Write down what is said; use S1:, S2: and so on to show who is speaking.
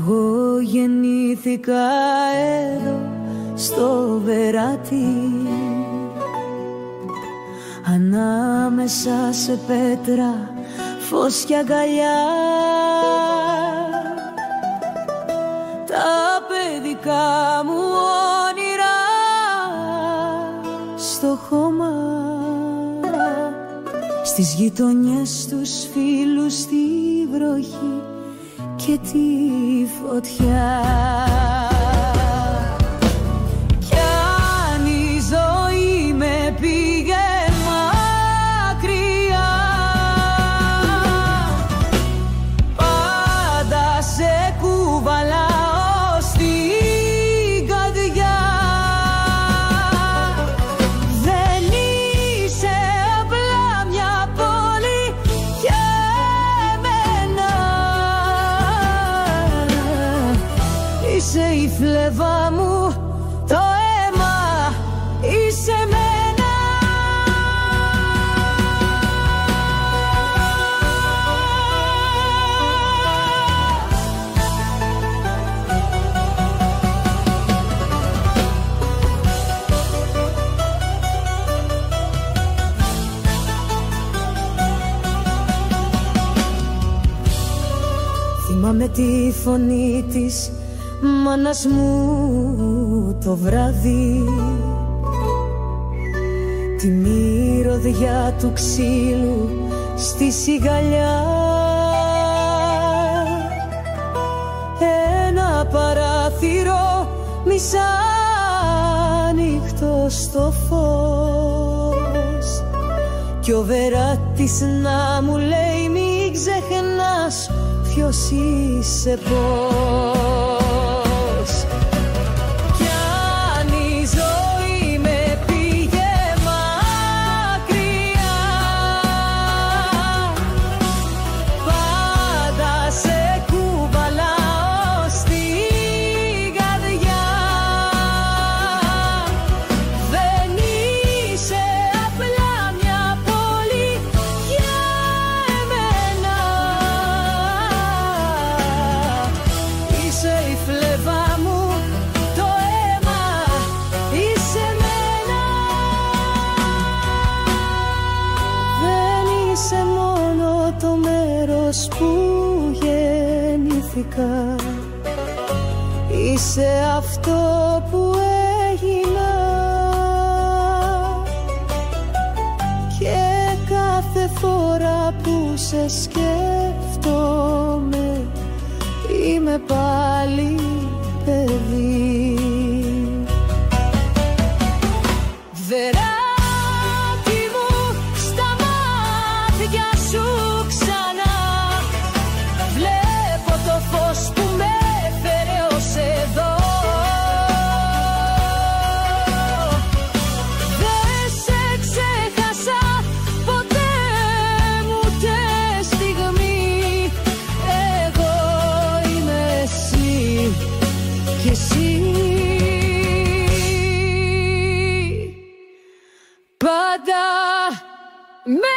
S1: Εγώ γεννήθηκα εδώ στο Βεράτι, ανάμεσα σε πέτρα, φως και αγκαλιά. Τα παιδικά μου όνειρα στο χώμα, στις γειτονιές τους φίλους, στη βροχή και τη φωτιά. Κι αν η ζωή με πήγε μακριά, πάντα σε κουβαλάω στην καρδιά. Δεν είσαι απλά μια πόλη για εμένα, είσαι η φλέβα μου, το αίμα, είσαι εμένα. Θυμάμαι τη φωνή της μάνας μου το βράδυ, τη μυρωδιά του ξύλου στη σιγαλιά. Ένα παράθυρο μισάνοιχτο στο φως, κι ο Βεράτης να μου λέει μην ξεχνάς ποιος είσαι, πώς. Κι αν η ζωή με πήγε μακριά, πάντα σε κουβαλάω στην καρδιά. Δεν είσαι απλά μια πόλη για εμένα, είσαι η φλέβα μου, το αίμα, είσαι εμένα. Δεν είσαι μόνο το μέρος που γεννήθηκα, είσαι αυτό που έγινα. Και κάθε φορά που σε σκέφτομαι είμαι πάλι παιδί. Βεράτι μου, στα μάτια σου ξανά βλέπω το φως που με έφερε ως εδώ. Δεν σε ξέχασα ποτέ μου ούτε στιγμή. Εγώ είμαι εσύ και εσύ, πάντα με